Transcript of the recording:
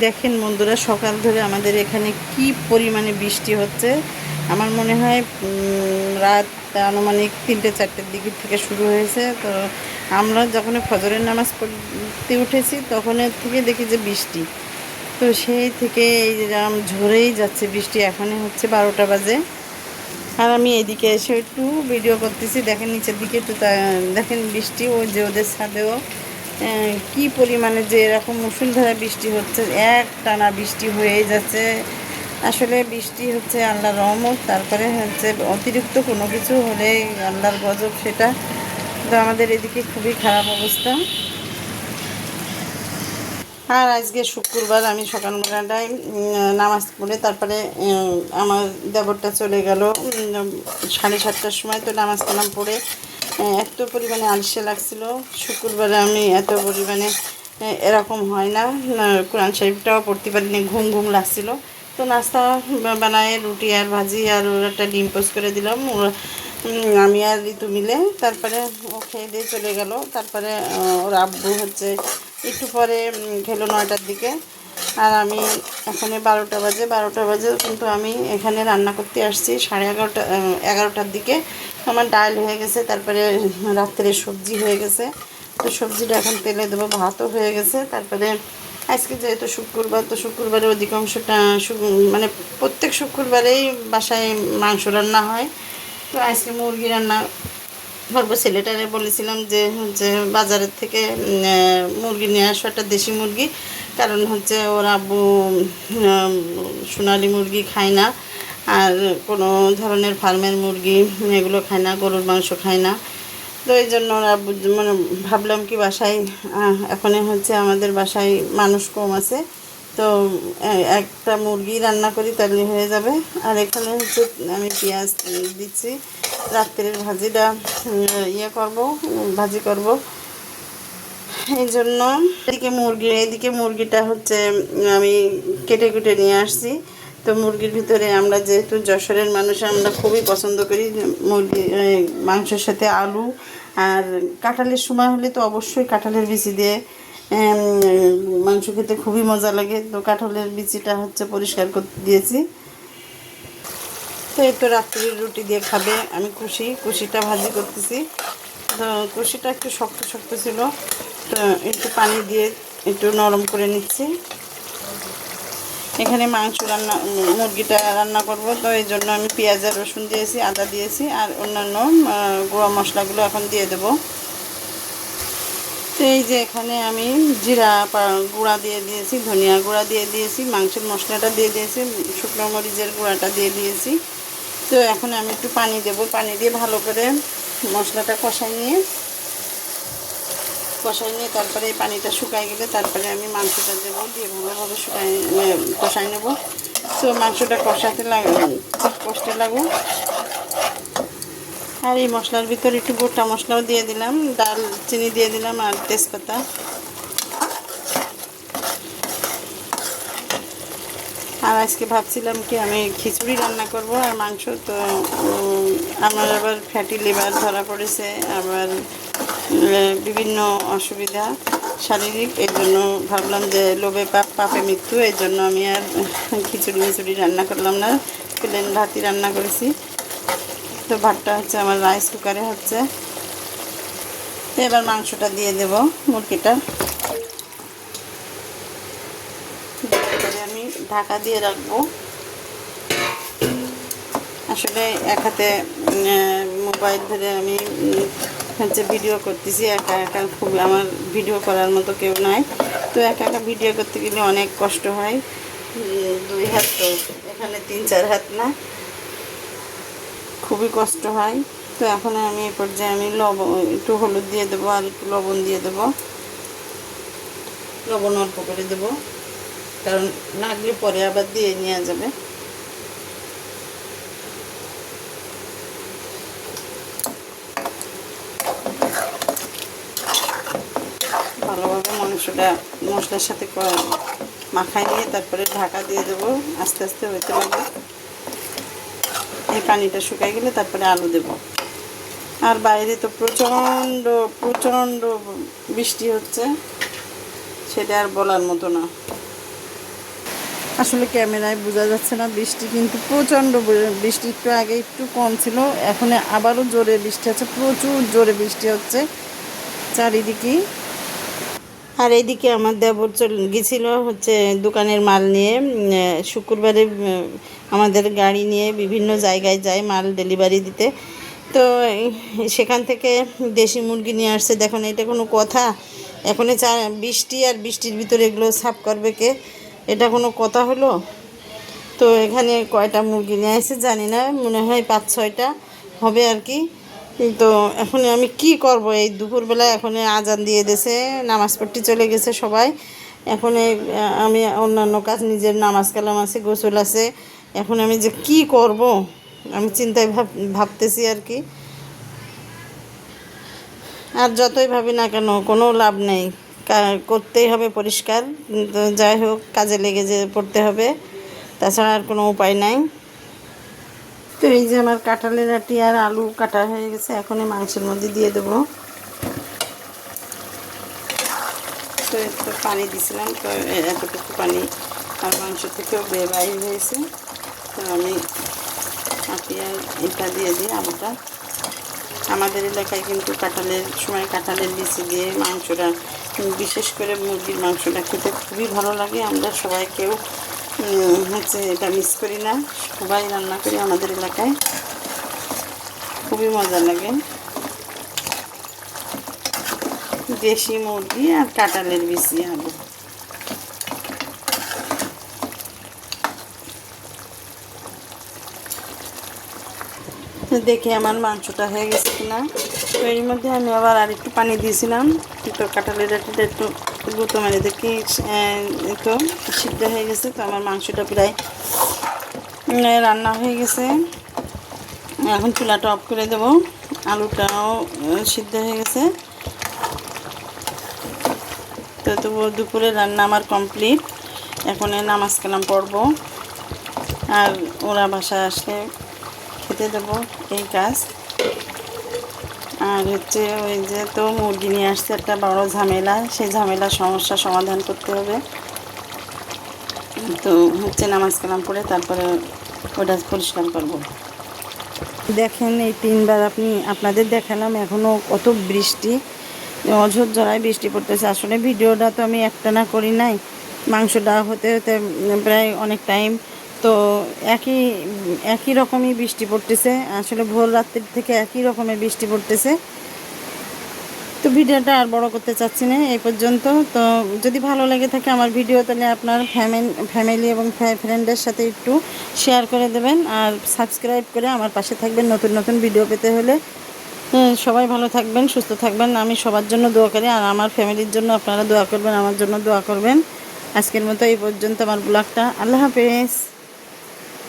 দেখেন বন্ধুরা, সকাল ধরে আমাদের এখানে কি পরিমাণে বৃষ্টি হচ্ছে। আমার মনে হয় রাত আনুমানিক 3টে-4টের দিক থেকে শুরু হয়েছে। তো আমরা যখন ফজরের নামাজ পড়তে উঠেছি তখনের থেকে দেখি যে বৃষ্টি, তো সেই থেকে এই ঝরেই যাচ্ছে বৃষ্টি। এখনই হচ্ছে 12টা বাজে, আর আমি এদিকে এসে একটু ভিডিও করতেছি। দেখেন নিচের দিকে একটু দেখেন বৃষ্টি, ওই যে ওদের ছাদেও কি পরিমাণে যে এরকম মুষলধারে বৃষ্টি হচ্ছে, এক টানা বৃষ্টি হয়েই যাচ্ছে। আসলে বৃষ্টি হচ্ছে আল্লাহর রহমত, তারপরে হচ্ছে অতিরিক্ত কোনো কিছু হলে আল্লাহর গজব সেটা। তো আমাদের এদিকে খুবই খারাপ অবস্থা। আর আজকে শুক্রবার, আমি সকালবেলাটায় নামাজ পড়ে তারপরে আমার দেবরটা চলে গেল 7:30টার সময়। তো নামাজ কালাম পড়ে এত পরিমাণে আলসে লাগছিল। শুক্রবারে আমি এত পরিমাণে এরকম হয় না, কোরআন শরীফটাও পড়তে পারিনি, ঘুম ঘুম লাগছিল। তো নাস্তা বানায় রুটি আর ভাজি আর ওর একটা ডিম পোস্ট করে দিলাম, আমি আর ঋতু মিলে। তারপরে ও খেয়ে দিয়ে চলে গেল। তারপরে ওর আব্বু হচ্ছে একটু পরে খেলো 9টার দিকে। আর আমি এখানে 12টা বাজে, 12টা বাজে কিন্তু আমি এখানে রান্না করতে আসছি 11:30 11টার দিকে। আমার ডাল হয়ে গেছে, তারপরে রাত্রে সবজি হয়ে গেছে। তো সবজিটা এখন তেলে দেবো, ভাতও হয়ে গেছে। তারপরে আজকে যেহেতু শুক্রবার, তো শুক্রবারে অধিকাংশটা মানে প্রত্যেক শুক্রবারেই বাসায় মাংস রান্না হয়। তো আজকে মুরগি রান্না করবো। ছেলেটারে বলেছিলাম যে হচ্ছে বাজারের থেকে মুরগি নিয়ে আসো, একটা দেশি মুরগি। কারণ হচ্ছে ওর আব্বু সোনালি মুরগি খায় না, আর কোনো ধরনের ফার্মের মুরগি এগুলো খায় না, গরুর মাংস খায় না। তো এই জন্য ওর আব্বু মানে ভাবলাম কি বাসায় এখন হচ্ছে আমাদের বাসায় মানুষ কম আছে, তো একটা মুরগি রান্না করি তাহলে হয়ে যাবে। আর এখানে হচ্ছে আমি পেঁয়াজ দিচ্ছি, রাত্রের ভাজিটা ভাজি করব। এই জন্য এদিকে মুরগিটা হচ্ছে আমি কেটে কুটে নিয়ে আসছি। তো মুরগির ভিতরে আমরা যেহেতু যশোরের মানুষ, আমরা খুবই পছন্দ করি মুরগি মাংসের সাথে আলু আর কাঁঠালের সময় হলে তো অবশ্যই কাঁঠালের বিচি দিয়ে মাংস খেতে খুবই মজা লাগে। তো কাঁঠালের বিচিটা হচ্ছে পরিষ্কার করতে দিয়েছি। তো এই তো রাত্রির রুটি দিয়ে খাবে। আমি কুশিটা ভাজি করতেছি। তো কুশিটা একটু শক্ত শক্ত ছিল, তো একটু পানি দিয়ে একটু নরম করে নিচ্ছি। এখানে মুরগিটা রান্না করব, তো এই জন্য আমি পেঁয়াজ আর রসুন দিয়েছি, আদা দিয়েছি, আর অন্যান্য গুঁড়া মশলাগুলো এখন দিয়ে দেব। তো এই যে এখানে আমি জিরা গুঁড়া দিয়ে দিয়েছি, ধনিয়া গুঁড়া দিয়ে দিয়েছি, মাংসের মশলাটা দিয়ে দিয়েছি, শুকনো মরিচের গুঁড়াটা দিয়ে দিয়েছি। তো এখন আমি একটু পানি দেব, পানি দিয়ে ভালো করে মশলাটা কষাই নিয়ে তারপরে এই পানিটা শুকায় গেলে তারপরে আমি মাংসটা দেবো, দিয়ে ভালোভাবে কষাই নেব। তো মাংসটা কষাতে কষতে লাগবো। আর এই মশলার ভিতরে একটু গোটা মশলাও দিয়ে দিলাম, দারচিনি দিয়ে দিলাম আর তেজপাতা। আর আজকে ভাবছিলাম কি আমি খিচুড়ি রান্না করব আর মাংস, তো আমার আবার ফ্যাটি লিভার ধরা পড়েছে, আবার বিভিন্ন অসুবিধা শারীরিক। এই জন্য ভাবলাম যে লোভে পাপে মৃত্যু, এই জন্য আমি আর খিচুড়ি রান্না করলাম না, প্লেন ভাতই রান্না করেছি। তো ভাতটা হচ্ছে আমার রাইস কুকারে হচ্ছে। এবার মাংসটা দিয়ে দেব, মুরগিটা আমি ঢাকা দিয়ে রাখবো। আসলে এক হাতে মোবাইল ধরে আমি হচ্ছে ভিডিও করতেছি, একা একা খুব আমার ভিডিও করার মতো কেউ নাই। তো একা একা ভিডিও করতে গেলে অনেক কষ্ট হয়, 2 হাত, তো এখানে 3-4 হাত না, খুবই কষ্ট হয়। তো এখন আমি এই পর্যায়ে আমি একটু হলুদ দিয়ে দেবো আর একটু লবণ দিয়ে দেবো, লবণ অল্প করে দেবো, কারণ লাগলে পরে আবার দিয়ে নেওয়া যাবে। ভালোভাবে মাংসটা মশলার সাথে মাখায় নিয়ে তারপরে ঢাকা দিয়ে দেবো, আস্তে আস্তে হইতে লাগবে। এই পানিটা শুকাই গেলে তারপরে আলু দেব। আর বাইরে তো প্রচণ্ড প্রচণ্ড বৃষ্টি হচ্ছে, সেটা আর বলার মতো না। আসলে ক্যামেরায় বোঝা যাচ্ছে না, বৃষ্টি কিন্তু প্রচণ্ড বৃষ্টি, একটু আগে একটু কম ছিল, এখন আবারও জোরে বৃষ্টি হচ্ছে, প্রচুর জোরে বৃষ্টি হচ্ছে চারিদিকে। আর এইদিকে আমার দেবর গেছিল হচ্ছে দোকানের মাল নিয়ে। শুক্রবারে আমাদের গাড়ি নিয়ে বিভিন্ন জায়গায় যায় মাল ডেলিভারি দিতে। তো সেখান থেকে দেশি মুরগি নিয়ে আসছে। দেখুন, এটা কোনো কথা? এখন বৃষ্টি আর বৃষ্টির ভিতরে এগুলো সাফ করবে কে? এটা কোনো কথা হলো? তো এখানে কয়টা মুরগি নিয়ে আসছে জানি না, মনে হয় 5-6টা হবে আর কি। তো এখন আমি কি করব? এই দুপুরবেলা এখন আজান দিয়ে দিয়েছে, নামাজ পড়তে চলে গেছে সবাই। এখন আমি অন্যান্য কাজ, নিজের নামাজ কালাম আছে, গোসল আছে, এখন আমি যে কি করব আমি চিন্তায় ভাবতেছি আর কি। আর যতই ভাবি না কেন কোনো লাভ নেই, করতেই হবে পরিষ্কার। তো যাই হোক, কাজে লেগে পড়তে হবে, তাছাড়া আর কোনো উপায় নাই। তো এই যে আমার কাঁঠালের আটি আর আলু কাটা হয়ে গেছে, এখন এই মাংসের মধ্যে দিয়ে দেবো। তো একটু পানি দিছিলাম, তো এতটুকু পানি আর মাংস থেকেও বাইর হয়েছে। তো আমি আটি আর এটা দিয়ে দিই, আলুটা। আমাদের এলাকায় কিন্তু কাঁঠালের সময় কাঁঠালের বিচি দিয়ে মাংসটা, বিশেষ করে মুরগির মাংসটা খেতে খুবই ভালো লাগে। আমরা সবাই কেউ হচ্ছে এটা মিস করি না, সবাই রান্না করি আমাদের এলাকায়, খুবই মজা লাগে। দেশি মুরগি আর কাঁঠালের বিচি আলু। দেখে আমার মাংসটা হয়ে গেছে কিনা। তো এর মধ্যে আমি আবার আরেকটু পানি দিয়েছিলাম। তো কাঁঠালের আটিটা একটু গুঁতো মেরে দেখি একটু সিদ্ধ হয়ে গেছে। তো আমার মাংসটা প্রায় রান্না হয়ে গেছে। এখন চুলাটা অফ করে দেব। আলুটাও সিদ্ধ হয়ে গেছে। তো দুপুরে রান্না আমার কমপ্লিট। এখন নামাজ কালাম পড়বো, আর ওরা বাসায় আসলে খেতে দেবো, এই কাজ। আর হচ্ছে ওই যে তো মুরগি নিয়ে আসছে, একটা বড় ঝামেলা, সেই ঝামেলার সমস্যা সমাধান করতে হবে। তো হচ্ছে নামাজ কালাম পড়ে তারপরে ওটা পরিষ্কার করব। দেখেন, এই 3বার আপনাদের দেখালাম, এখনও কত বৃষ্টি, অঝোর ঝড়ায় বৃষ্টি পড়তেছে। আসলে ভিডিওটা তো আমি একটানা করি নাই, মাংসটা হতে হতে প্রায় অনেক টাইম। তো একই রকমই বৃষ্টি পড়তেছে, আসলে ভোর রাত্রির থেকে একই রকমের বৃষ্টি পড়তেছে। তো ভিডিওটা আর বড় করতে চাচ্ছি না, এই পর্যন্ত। তো যদি ভালো লেগে থাকে আমার ভিডিও, তাহলে আপনার ফ্যামিলি এবং ফ্রেন্ডের সাথে একটু শেয়ার করে দেবেন, আর সাবস্ক্রাইব করে আমার পাশে থাকবেন নতুন নতুন ভিডিও পেতে হলে। সবাই ভালো থাকবেন, সুস্থ থাকবেন, আমি সবার জন্য দোয়া করি, আর আমার ফ্যামিলির জন্য আপনারা দোয়া করবেন, আমার জন্য দোয়া করবেন। আজকের মতো এই পর্যন্ত আমার ব্লগটা। আল্লাহ হাফেজ।